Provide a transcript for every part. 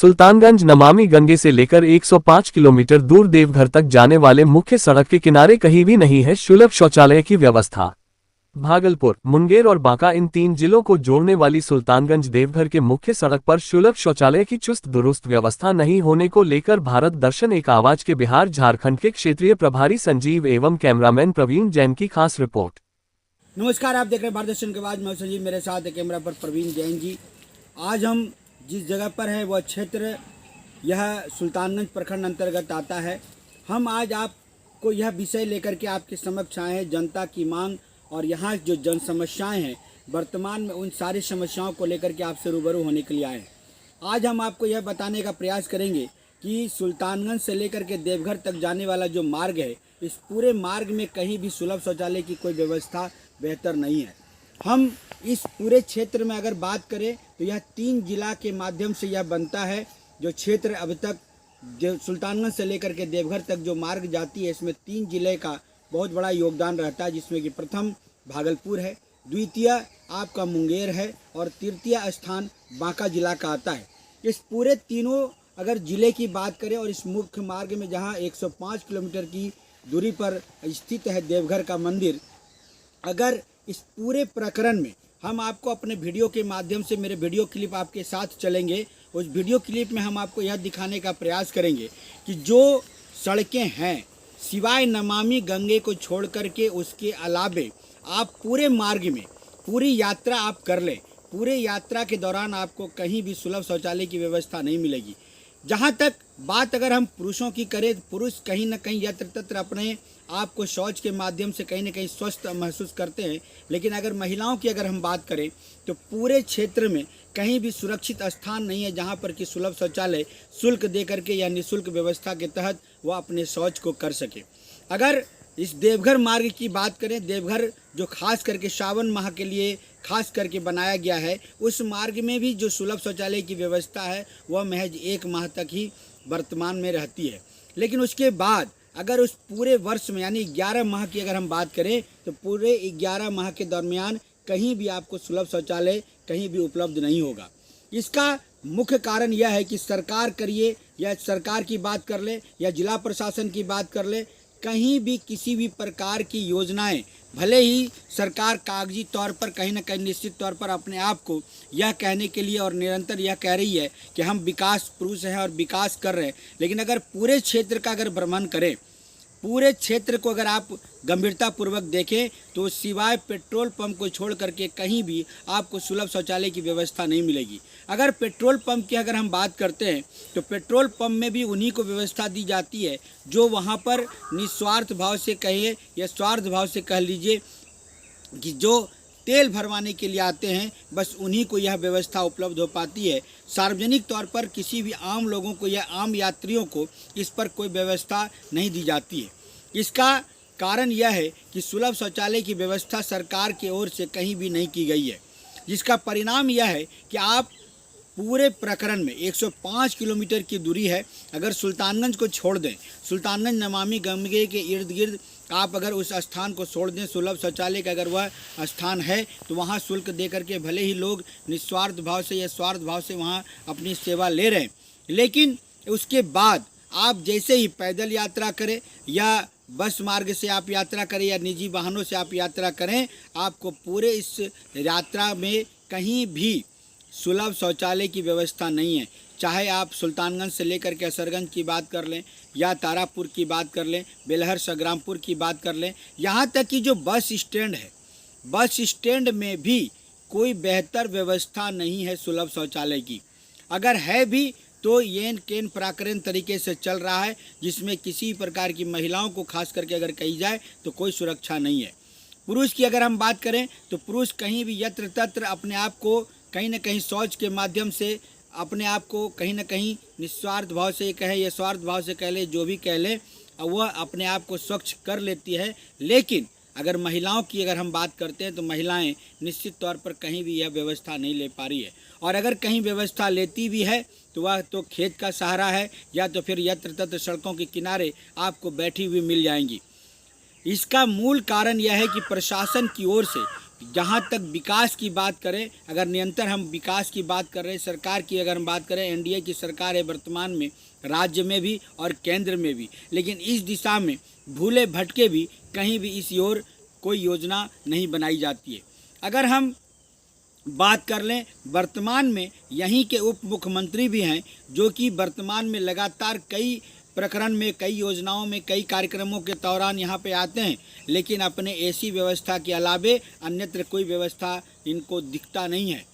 सुल्तानगंज नमामि गंगे से लेकर 105 किलोमीटर दूर देवघर तक जाने वाले मुख्य सड़क के किनारे कहीं भी नहीं है सुलभ शौचालय की व्यवस्था। भागलपुर, मुंगेर और बांका इन 3 जिलों को जोड़ने वाली सुल्तानगंज देवघर के मुख्य सड़क पर सुलभ शौचालय की चुस्त दुरुस्त व्यवस्था नहीं होने को लेकर भारत दर्शन एक आवाज के बिहार झारखंड के क्षेत्रीय प्रभारी संजीव एवं कैमरामैन प्रवीण जैन की खास रिपोर्ट। नमस्कार, आप देख रहे हैं भारत दर्शन के बाद। मैं संजीव, मेरे साथ है कैमरा पर प्रवीण जैन जी। आज हम जिस जगह पर है वह क्षेत्र यह सुल्तानगंज प्रखंड अंतर्गत आता है। हम आज आपको यह विषय लेकर के आपके समक्ष आए हैं, जनता की मांग और यहाँ जो जन समस्याएँ हैं वर्तमान में, उन सारी समस्याओं को लेकर के आपसे रूबरू होने के लिए आए हैं। आज हम आपको यह बताने का प्रयास करेंगे कि सुल्तानगंज से लेकर के देवघर तक जाने वाला जो मार्ग है, इस पूरे मार्ग में कहीं भी सुलभ शौचालय की कोई व्यवस्था बेहतर नहीं है। हम इस पूरे क्षेत्र में अगर बात करें तो यह 3 जिला के माध्यम से यह बनता है। जो क्षेत्र अब तक जो सुल्तानगंज से लेकर के देवघर तक जो मार्ग जाती है, इसमें 3 जिले का बहुत बड़ा योगदान रहता है, जिसमें कि प्रथम भागलपुर है, द्वितीय आपका मुंगेर है और तृतीय स्थान बांका जिला का आता है। इस पूरे तीनों अगर जिले की बात करें और इस मुख्य मार्ग में जहां 105 किलोमीटर की दूरी पर स्थित है देवघर का मंदिर, अगर इस पूरे प्रकरण में हम आपको अपने वीडियो के माध्यम से, मेरे वीडियो क्लिप आपके साथ चलेंगे, उस वीडियो क्लिप में हम आपको यह दिखाने का प्रयास करेंगे कि जो सड़कें हैं सिवाय नमामि गंगे को छोड़ करके उसके अलावे आप पूरे मार्ग में पूरी यात्रा आप कर लें, पूरे यात्रा के दौरान आपको कहीं भी सुलभ शौचालय की व्यवस्था नहीं मिलेगी। जहाँ तक बात अगर हम पुरुषों की करें, पुरुष कहीं ना कहीं यत्र तत्र अपने आप को शौच के माध्यम से कहीं ना कहीं स्वस्थ महसूस करते हैं, लेकिन अगर महिलाओं की अगर हम बात करें तो पूरे क्षेत्र में कहीं भी सुरक्षित स्थान नहीं है जहाँ पर कि सुलभ शौचालय शुल्क दे करके या निःशुल्क व्यवस्था के तहत वह अपने शौच को कर सके। अगर इस देवघर मार्ग की बात करें, देवघर जो खास करके सावन माह के लिए खास करके बनाया गया है, उस मार्ग में भी जो सुलभ शौचालय की व्यवस्था है वह महज 1 माह तक ही वर्तमान में रहती है। लेकिन उसके बाद अगर उस पूरे वर्ष में यानी 11 माह की अगर हम बात करें तो पूरे 11 माह के दरमियान कहीं भी आपको सुलभ शौचालय कहीं भी उपलब्ध नहीं होगा। इसका मुख्य कारण यह है कि सरकार करिए या सरकार की बात कर ले या जिला प्रशासन की बात कर ले, कहीं भी किसी भी प्रकार की योजनाएं, भले ही सरकार कागजी तौर पर कहीं ना कहीं निश्चित तौर पर अपने आप को यह कहने के लिए और निरंतर यह कह रही है कि हम विकास पुरुष हैं और विकास कर रहे हैं, लेकिन अगर पूरे क्षेत्र का अगर भ्रमण करें, पूरे क्षेत्र को अगर आप गंभीरतापूर्वक देखें तो सिवाय पेट्रोल पंप को छोड़ करके कहीं भी आपको सुलभ शौचालय की व्यवस्था नहीं मिलेगी। अगर पेट्रोल पंप की अगर हम बात करते हैं तो पेट्रोल पंप में भी उन्हीं को व्यवस्था दी जाती है जो वहां पर निस्वार्थ भाव से कहिए या स्वार्थ भाव से कह लीजिए कि जो तेल भरवाने के लिए आते हैं, बस उन्हीं को यह व्यवस्था उपलब्ध हो पाती है। सार्वजनिक तौर पर किसी भी आम लोगों को या आम यात्रियों को इस पर कोई व्यवस्था नहीं दी जाती है। इसका कारण यह है कि सुलभ शौचालय की व्यवस्था सरकार की ओर से कहीं भी नहीं की गई है, जिसका परिणाम यह है कि आप पूरे प्रकरण में 105 किलोमीटर की दूरी है। अगर सुल्तानगंज को छोड़ दें, सुल्तानगंज नमामि गंगे के इर्द गिर्द आप अगर उस स्थान को छोड़ दें, सुलभ शौचालय का अगर वह स्थान है तो वहाँ शुल्क दे करके भले ही लोग निस्वार्थ भाव से या स्वार्थ भाव से वहाँ अपनी सेवा ले रहे हैं, लेकिन उसके बाद आप जैसे ही पैदल यात्रा करें या बस मार्ग से आप यात्रा करें या निजी वाहनों से आप यात्रा करें, आपको पूरे इस यात्रा में कहीं भी सुलभ शौचालय की व्यवस्था नहीं है। चाहे आप सुल्तानगंज से लेकर के असरगंज की बात कर लें या तारापुर की बात कर लें, बेलहर संग्रामपुर की बात कर लें, यहाँ तक कि जो बस स्टैंड है, बस स्टैंड में भी कोई बेहतर व्यवस्था नहीं है सुलभ शौचालय की। अगर है भी तो येन केन प्राकृतिक तरीके से चल रहा है, जिसमें किसी प्रकार की महिलाओं को खास करके अगर कही जाए तो कोई सुरक्षा नहीं है। पुरुष की अगर हम बात करें तो पुरुष कहीं भी यत्र तत्र अपने आप को कहीं ना कहीं शौच के माध्यम से अपने आप को कहीं ना कहीं निस्वार्थ भाव से कहे या स्वार्थ भाव से कह ले, जो भी कह ले, वह अपने आप को स्वच्छ कर लेती है। लेकिन अगर महिलाओं की अगर हम बात करते हैं तो महिलाएं निश्चित तौर पर कहीं भी यह व्यवस्था नहीं ले पा रही है, और अगर कहीं व्यवस्था लेती भी है तो वह तो खेत का सहारा है या तो फिर यत्र तत्र सड़कों के किनारे आपको बैठी हुई मिल जाएंगी। इसका मूल कारण यह है कि प्रशासन की ओर से जहाँ तक विकास की बात करें, अगर निरंतर हम विकास की बात कर रहे हैं, सरकार की अगर हम बात करें, एनडीए की सरकार है वर्तमान में, राज्य में भी और केंद्र में भी, लेकिन इस दिशा में भूले भटके भी कहीं भी इस ओर कोई योजना नहीं बनाई जाती है। अगर हम बात कर लें, वर्तमान में यहीं के उप मुख्यमंत्री भी हैं जो कि वर्तमान में लगातार कई प्रकरण में, कई योजनाओं में, कई कार्यक्रमों के दौरान यहाँ पे आते हैं, लेकिन अपने ऐसी व्यवस्था के अलावे अन्यत्र कोई व्यवस्था इनको दिखता नहीं है।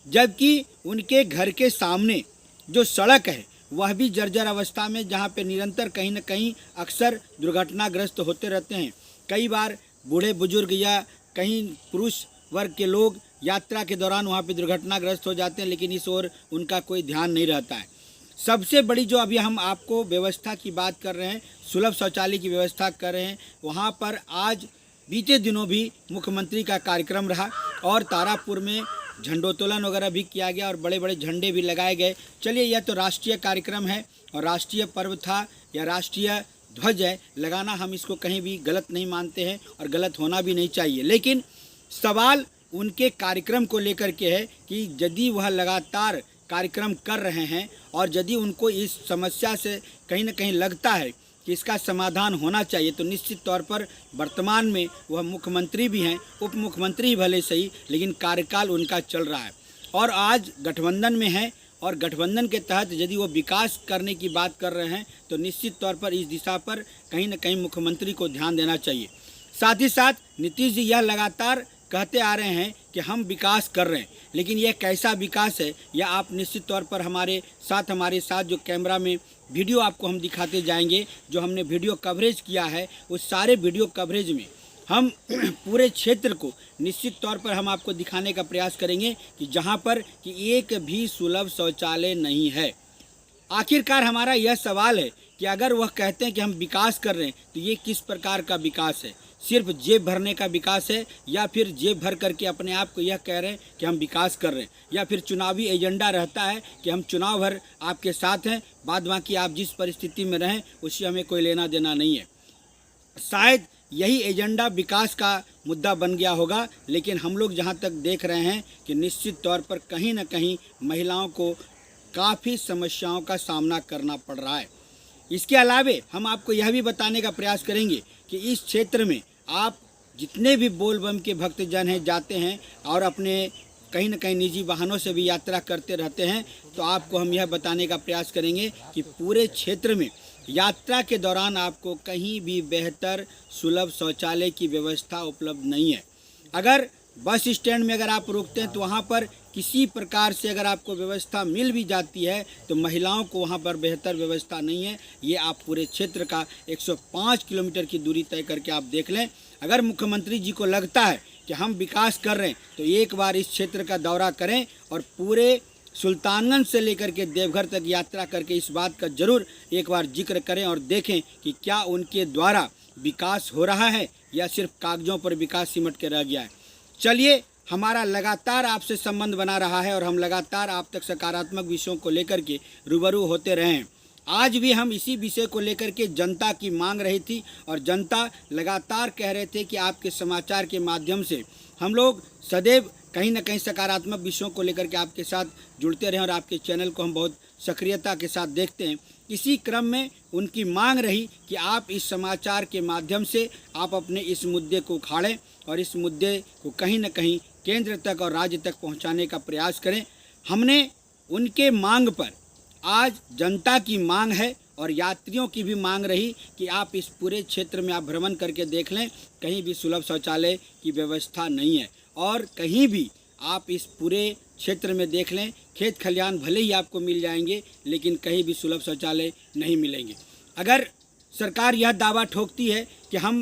जबकि उनके घर के सामने जो सड़क है वह भी जर्जर अवस्था में, जहाँ पे निरंतर कहीं न कहीं अक्सर दुर्घटनाग्रस्त होते रहते हैं। कई बार बूढ़े बुजुर्ग या कहीं पुरुष वर्ग के लोग यात्रा के दौरान वहाँ पे दुर्घटनाग्रस्त हो जाते हैं, लेकिन इस ओर उनका कोई ध्यान नहीं रहता है। सबसे बड़ी जो अभी हम आपको व्यवस्था की बात कर रहे हैं, सुलभ शौचालय की व्यवस्था कर रहे हैं, वहाँ पर आज बीते दिनों भी मुख्यमंत्री का कार्यक्रम रहा और तारापुर में झंडोत्तोलन वगैरह भी किया गया और बड़े बड़े झंडे भी लगाए गए। चलिए, यह तो राष्ट्रीय कार्यक्रम है और राष्ट्रीय पर्व था या राष्ट्रीय ध्वज है, लगाना हम इसको कहीं भी गलत नहीं मानते हैं और गलत होना भी नहीं चाहिए। लेकिन सवाल उनके कार्यक्रम को लेकर के है कि यदि वह लगातार कार्यक्रम कर रहे हैं और यदि उनको इस समस्या से कहीं न कहीं लगता है कि इसका समाधान होना चाहिए, तो निश्चित तौर पर वर्तमान में वह मुख्यमंत्री भी हैं, उप मुख्यमंत्री ही भले सही, लेकिन कार्यकाल उनका चल रहा है और आज गठबंधन में है और गठबंधन के तहत यदि वो विकास करने की बात कर रहे हैं तो निश्चित तौर पर इस दिशा पर कहीं न कहीं मुख्यमंत्री को ध्यान देना चाहिए। साथ ही साथ नीतीश जी यह लगातार कहते आ रहे हैं कि हम विकास कर रहे हैं, लेकिन यह कैसा विकास है यह आप निश्चित तौर पर हमारे साथ जो कैमरा में वीडियो आपको हम दिखाते जाएंगे, जो हमने वीडियो कवरेज किया है, उस सारे वीडियो कवरेज में हम पूरे क्षेत्र को निश्चित तौर पर हम आपको दिखाने का प्रयास करेंगे कि जहां पर कि एक भी सुलभ शौचालय नहीं है। आखिरकार हमारा यह सवाल है कि अगर वह कहते हैं कि हम विकास कर रहे हैं तो ये किस प्रकार का विकास है? सिर्फ जेब भरने का विकास है या फिर जेब भर करके अपने आप को यह कह रहे हैं कि हम विकास कर रहे हैं, या फिर चुनावी एजेंडा रहता है कि हम चुनाव भर आपके साथ हैं, बाद बाकी आप जिस परिस्थिति में रहें उससे हमें कोई लेना देना नहीं है। शायद यही एजेंडा विकास का मुद्दा बन गया होगा, लेकिन हम लोग जहां तक देख रहे हैं कि निश्चित तौर पर कहीं न कहीं महिलाओं को काफ़ी समस्याओं का सामना करना पड़ रहा है। इसके अलावे हम आपको यह भी बताने का प्रयास करेंगे कि इस क्षेत्र में आप जितने भी बोल बम के भक्तजन हैं जाते हैं और अपने कहीं न कहीं निजी वाहनों से भी यात्रा करते रहते हैं, तो आपको हम यह बताने का प्रयास करेंगे कि पूरे क्षेत्र में यात्रा के दौरान आपको कहीं भी बेहतर सुलभ शौचालय की व्यवस्था उपलब्ध नहीं है। अगर बस स्टैंड में अगर आप रुकते हैं तो वहाँ पर किसी प्रकार से अगर आपको व्यवस्था मिल भी जाती है तो महिलाओं को वहाँ पर बेहतर व्यवस्था नहीं है। ये आप पूरे क्षेत्र का 105 किलोमीटर की दूरी तय करके आप देख लें। अगर मुख्यमंत्री जी को लगता है कि हम विकास कर रहे हैं तो एक बार इस क्षेत्र का दौरा करें और पूरे सुल्तानगंज से लेकर के देवघर तक यात्रा करके इस बात का जरूर एक बार जिक्र करें और देखें कि क्या उनके द्वारा विकास हो रहा है या सिर्फ कागजों पर विकास सिमट के रह गया है। चलिए, हमारा लगातार आपसे संबंध बना रहा है और हम लगातार आप तक सकारात्मक विषयों को लेकर के रूबरू होते रहे हैं। आज भी हम इसी विषय को लेकर के जनता की मांग रही थी और जनता लगातार कह रहे थे कि आपके समाचार के माध्यम से हम लोग सदैव कहीं न कहीं सकारात्मक विषयों को लेकर के आपके साथ जुड़ते रहें और आपके चैनल को हम बहुत सक्रियता के साथ देखते हैं। इसी क्रम में उनकी मांग रही कि आप इस समाचार के माध्यम से आप अपने इस मुद्दे को उखाड़ें और इस मुद्दे को कहीं न कहीं केंद्र तक और राज्य तक पहुंचाने का प्रयास करें। हमने उनके मांग पर, आज जनता की मांग है और यात्रियों की भी मांग रही कि आप इस पूरे क्षेत्र में आप भ्रमण करके देख लें, कहीं भी सुलभ शौचालय की व्यवस्था नहीं है। और कहीं भी आप इस पूरे क्षेत्र में देख लें, खेत खलिहान भले ही आपको मिल जाएंगे लेकिन कहीं भी सुलभ शौचालय नहीं मिलेंगे। अगर सरकार यह दावा ठोकती है कि हम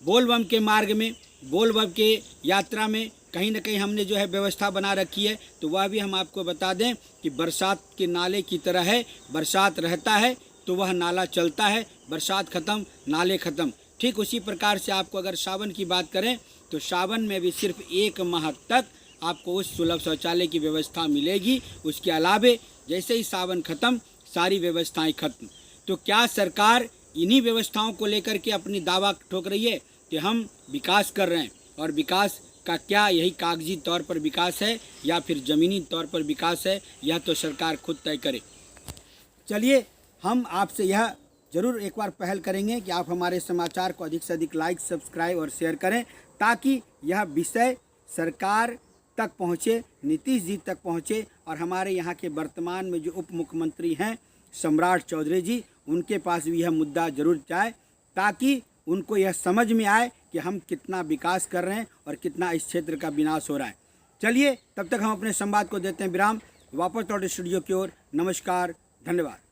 बोलबम के मार्ग में, बोलबम के यात्रा में कहीं न कहीं हमने जो है व्यवस्था बना रखी है, तो वह भी हम आपको बता दें कि बरसात के नाले की तरह है। बरसात रहता है तो वह नाला चलता है, बरसात ख़त्म नाले ख़त्म। ठीक उसी प्रकार से आपको अगर सावन की बात करें तो सावन में भी सिर्फ 1 माह तक आपको उस सुलभ शौचालय की व्यवस्था मिलेगी। उसके अलावे जैसे ही सावन ख़त्म सारी व्यवस्थाएं खत्म। तो क्या सरकार इन्हीं व्यवस्थाओं को लेकर के अपनी दावा ठोक रही है कि हम विकास कर रहे हैं और विकास का क्या यही कागजी तौर पर विकास है या फिर ज़मीनी तौर पर विकास है, यह तो सरकार खुद तय करे। चलिए, हम आपसे यह ज़रूर एक बार पहल करेंगे कि आप हमारे समाचार को अधिक से अधिक लाइक, सब्सक्राइब और शेयर करें, ताकि यह विषय सरकार तक पहुँचे, नीतीश जी तक पहुँचे और हमारे यहाँ के वर्तमान में जो उप मुख्यमंत्री हैं सम्राट चौधरी जी, उनके पास भी यह मुद्दा जरूर जाए, ताकि उनको यह समझ में आए कि हम कितना विकास कर रहे हैं और कितना इस क्षेत्र का विनाश हो रहा है। चलिए, तब तक हम अपने संवाद को देते हैं विराम, वापस लौटे स्टूडियो की ओर। नमस्कार, धन्यवाद।